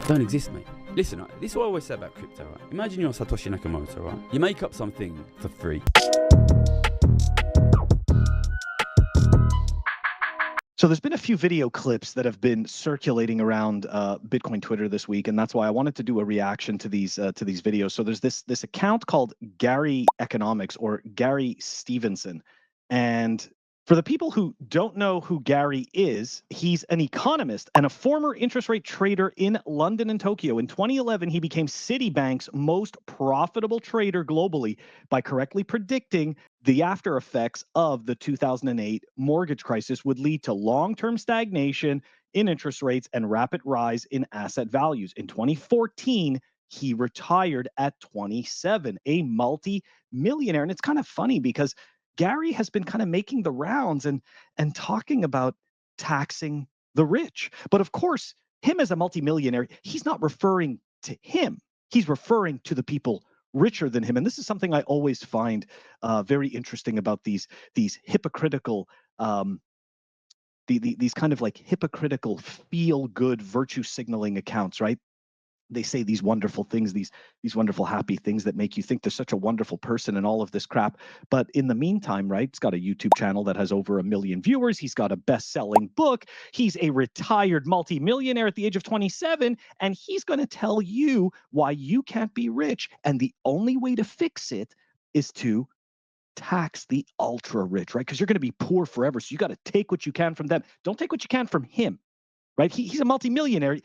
don't exist, mate. Listen, this is what I always say about crypto, right? Imagine you're Satoshi Nakamoto, right? You make up something for free. So there's been a few video clips that have been circulating around Bitcoin Twitter this week, and that's why I wanted to do a reaction to these videos. So there's this account called Gary Economics, or Gary Stevenson, and for the people who don't know who Gary is, he's an economist and a former interest rate trader in London and Tokyo. In 2011, he became Citibank's most profitable trader globally by correctly predicting the after effects of the 2008 mortgage crisis would lead to long-term stagnation in interest rates and rapid rise in asset values. In 2014, he retired at 27, a multi-millionaire. And it's kind of funny because Gary has been kind of making the rounds and talking about taxing the rich. But of course, him as a multimillionaire, he's not referring to him. He's referring to the people richer than him. And this is something I always find very interesting about these hypocritical these kind of like hypocritical feel-good virtue signaling accounts, right? They say these wonderful things, these wonderful happy things that make you think they're such a wonderful person and all of this crap. But in the meantime, right, he's got a YouTube channel that has over 1 million viewers. He's got a best-selling book. He's a retired multimillionaire at the age of 27, and he's going to tell you why you can't be rich. And the only way to fix it is to tax the ultra rich, right? Because you're going to be poor forever. So you got to take what you can from them. Don't take what you can from him, right? He's a multimillionaire.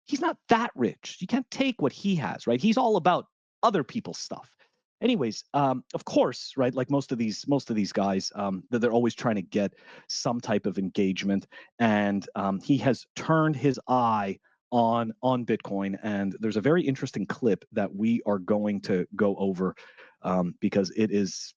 He's not that rich. You can't take what he has, right? He's all about other people's stuff. Anyways, of course, right? Like most of these guys, they're always trying to get some type of engagement, and he has turned his eye on Bitcoin. And there's a very interesting clip that we are going to go over because it is,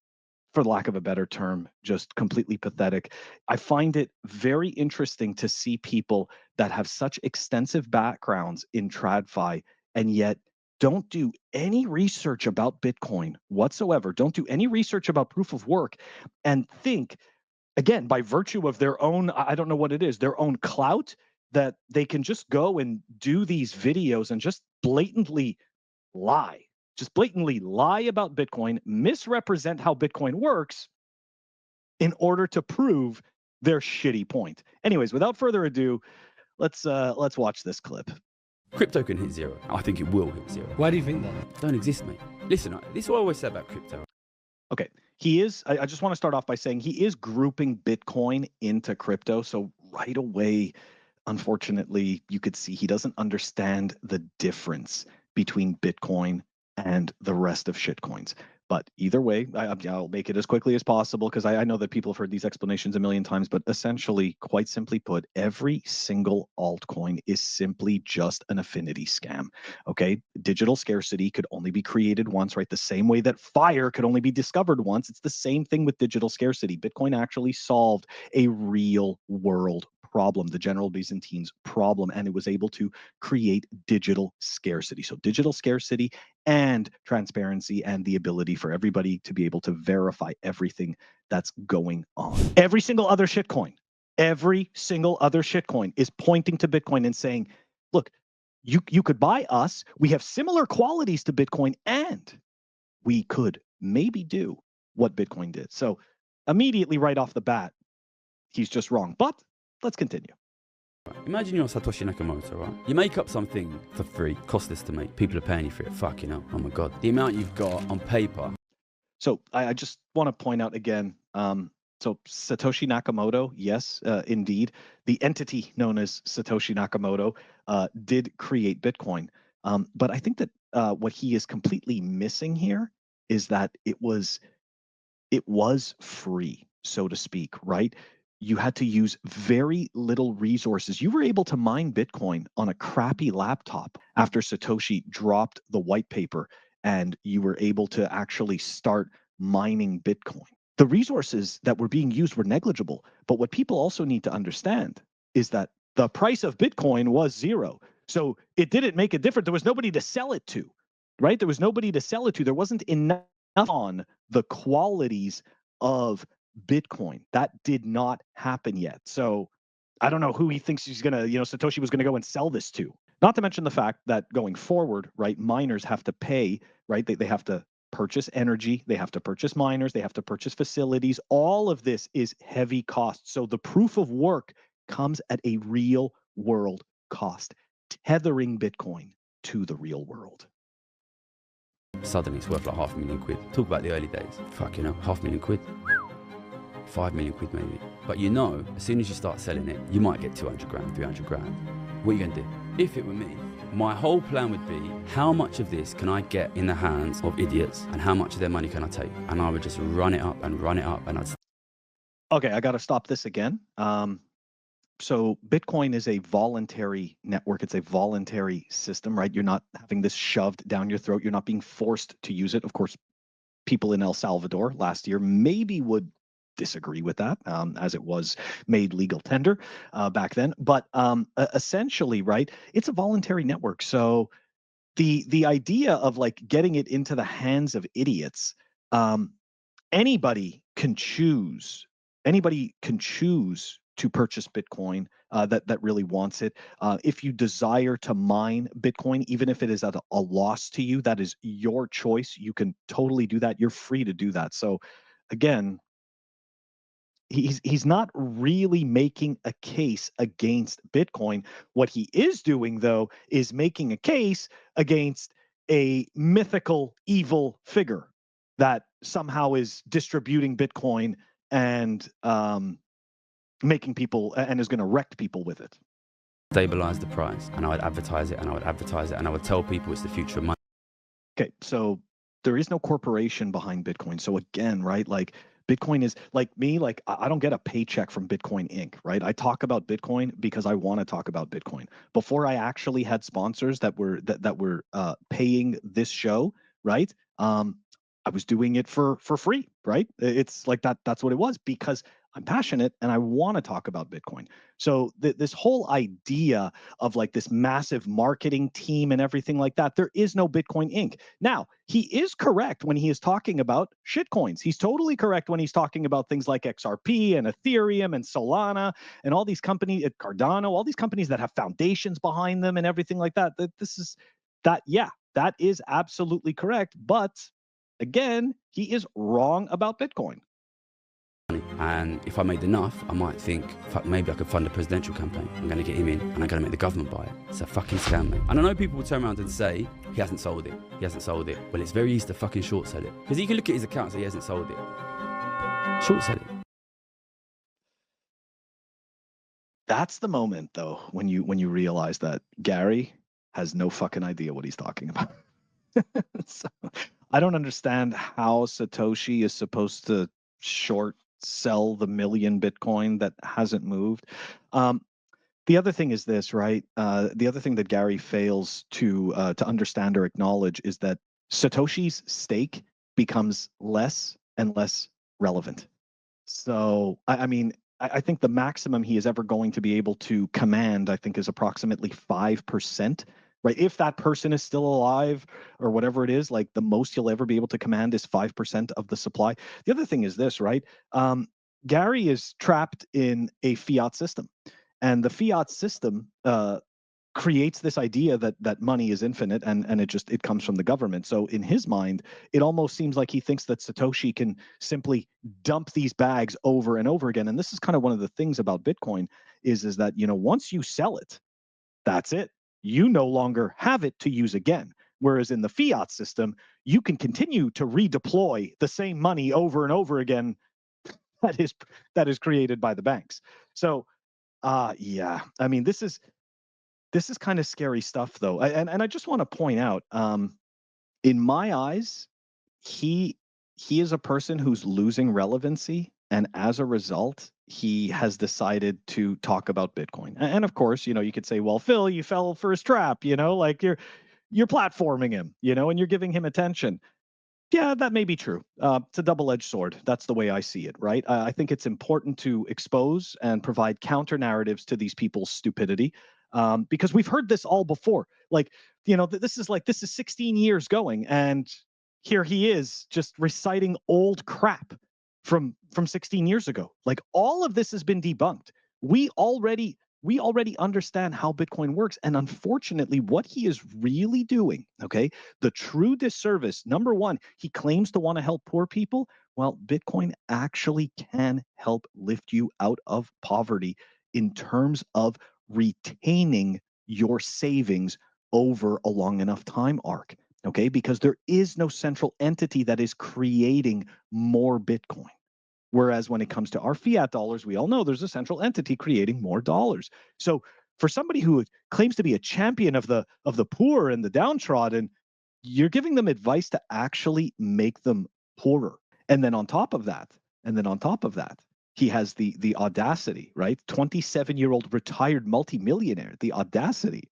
for lack of a better term, just completely pathetic. I find it very interesting to see people that have such extensive backgrounds in TradFi and yet don't do any research about Bitcoin whatsoever, don't do any research about proof of work, and think, again, by virtue of their own, I don't know what it is, their own clout, that they can just go and do these videos and just blatantly lie. Just blatantly lie about Bitcoin, misrepresent how Bitcoin works in order to prove their shitty point. Anyways, without further ado, let's watch this clip. Crypto can hit zero. I think it will hit zero. Why do you think that? Don't exist, mate. Listen, this is what I always say about crypto. Okay, I just want to start off by saying he is grouping Bitcoin into crypto. So right away, unfortunately, you could see he doesn't understand the difference between Bitcoin and the rest of shitcoins. But either way, I'll make it as quickly as possible because I know that people have heard these explanations a million times, but essentially, quite simply put, every single altcoin is simply just an affinity scam, okay? Digital scarcity could only be created once, right? The same way that fire could only be discovered once. It's the same thing with digital scarcity. Bitcoin actually solved a real world problem, the general Byzantines problem, and it was able to create digital scarcity. So digital scarcity and transparency and the ability for everybody to be able to verify everything that's going on. Every single other shitcoin is pointing to Bitcoin and saying, look, you could buy us. We have similar qualities to Bitcoin, and we could maybe do what Bitcoin did. So immediately right off the bat, he's just wrong. But let's continue. Imagine you're Satoshi Nakamoto, right? You make up something for free, costless to make. People are paying you for it. Fuck, oh my God. The amount you've got on paper. So I just want to point out again, so Satoshi Nakamoto, yes, indeed. The entity known as Satoshi Nakamoto did create Bitcoin. But I think that what he is completely missing here is that it was free, so to speak, right? You had to use very little resources. You were able to mine Bitcoin on a crappy laptop after Satoshi dropped the white paper, and you were able to actually start mining Bitcoin. The resources that were being used were negligible, but what people also need to understand is that the price of Bitcoin was zero. So it didn't make a difference. There was nobody to sell it to, right? There was nobody to sell it to. There wasn't enough on the qualities of Bitcoin. That did not happen yet. So I don't know who he thinks he's gonna, Satoshi was gonna go and sell this to. Not to mention the fact that going forward, right, miners have to pay, right? They have to purchase energy, they have to purchase miners, they have to purchase facilities. All of this is heavy cost. So the proof of work comes at a real world cost, tethering Bitcoin to the real world. Suddenly it's worth like £500,000. Talk about the early days. Fucking hell, £500,000. 5 million quid maybe. But you know, as soon as you start selling it, you might get 200 grand, 300 grand. What are you going to do? If it were me, my whole plan would be, how much of this can I get in the hands of idiots and how much of their money can I take? And I would just run it up and run it up and I'd... Okay, I got to stop this again. So Bitcoin is a voluntary network. It's a voluntary system, right? You're not having this shoved down your throat. You're not being forced to use it. Of course, people in El Salvador last year maybe would disagree with that, as it was made legal tender back then. But essentially, right, it's a voluntary network. So the idea of like getting it into the hands of idiots, anybody can choose. Anybody can choose to purchase Bitcoin that really wants it. If you desire to mine Bitcoin, even if it is at a loss to you, that is your choice. You can totally do that. You're free to do that. So again, he's not really making a case against Bitcoin. What he is doing, though, is making a case against a mythical evil figure that somehow is distributing Bitcoin and making people and is going to wreck people with it. Stabilize the price, and I would advertise it, and I would advertise it, and I would tell people it's the future of money. Okay, so there is no corporation behind Bitcoin. So again, right, like Bitcoin is like me, like I don't get a paycheck from Bitcoin Inc., right? I talk about Bitcoin because I want to talk about Bitcoin. Before I actually had sponsors that were paying this show, right? I was doing it for free, right? It's like that's what it was, because I'm passionate and I want to talk about Bitcoin. So this whole idea of like this massive marketing team and everything like that, there is no Bitcoin Inc. Now, he is correct when he is talking about shitcoins. He's totally correct when he's talking about things like XRP and Ethereum and Solana and all these companies, Cardano, all these companies that have foundations behind them and everything like that. That is absolutely correct. But again, he is wrong about Bitcoin. And if I made enough, I might think, fuck, maybe I could fund a presidential campaign. I'm going to get him in and I'm going to make the government buy it. It's a fucking scam, mate. And I know people will turn around and say, he hasn't sold it. He hasn't sold it. Well, it's very easy to fucking short sell it. Because you can look at his account and say he hasn't sold it. Short sell it. That's the moment, though, when you realize that Gary has no fucking idea what he's talking about. So, I don't understand how Satoshi is supposed to short sell the million Bitcoin that hasn't moved. The other thing is this, right? The other thing that Gary fails to understand or acknowledge is that Satoshi's stake becomes less and less relevant. So, I mean, I think the maximum he is ever going to be able to command, I think, is approximately 5%, right? If that person is still alive or whatever it is, like the most he'll ever be able to command is 5% of the supply. The other thing is this, right? Gary is trapped in a fiat system, and the fiat system creates this idea that money is infinite and it comes from the government. So in his mind, it almost seems like he thinks that Satoshi can simply dump these bags over and over again. And this is kind of one of the things about Bitcoin is that, you know, once you sell it, that's it. You no longer have it to use again. Whereas in the fiat system, you can continue to redeploy the same money over and over again that is created by the banks. So yeah, I mean, this is kind of scary stuff, though. And I just want to point out, in my eyes, he is a person who's losing relevancy, and as a result, he has decided to talk about Bitcoin. And of course, you know, you could say, well, Phil, you fell for his trap, you know, like you're platforming him, you know, and you're giving him attention. Yeah, that may be true. It's a double-edged sword. That's the way I see it, right? I think it's important to expose and provide counter narratives to these people's stupidity, because we've heard this all before. Like, you know, this is 16 years going, and here he is just reciting old crap from 16 years ago. Like, all of this has been debunked. We already We already understand how Bitcoin works. And unfortunately, what he is really doing, okay, the true disservice, number one, he claims to want to help poor people. Well, Bitcoin actually can help lift you out of poverty in terms of retaining your savings over a long enough time arc, okay? Because there is no central entity that is creating more Bitcoin. Whereas when it comes to our fiat dollars, we all know there's a central entity creating more dollars. So for somebody who claims to be a champion of the poor and the downtrodden, you're giving them advice to actually make them poorer. And then on top of that, he has the audacity, right? 27-year-old retired multimillionaire, the audacity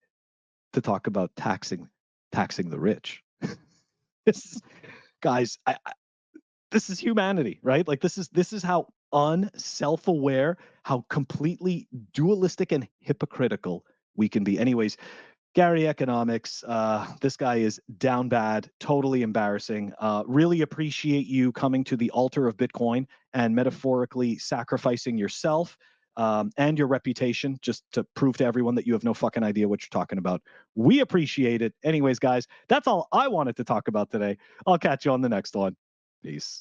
to talk about taxing the rich. Guys, this is humanity, right? Like this is how unself-aware, how completely dualistic and hypocritical we can be. Anyways, Gary Economics, this guy is down bad, totally embarrassing. Really appreciate you coming to the altar of Bitcoin and metaphorically sacrificing yourself and your reputation just to prove to everyone that you have no fucking idea what you're talking about. We appreciate it. Anyways, guys, that's all I wanted to talk about today. I'll catch you on the next one. Peace.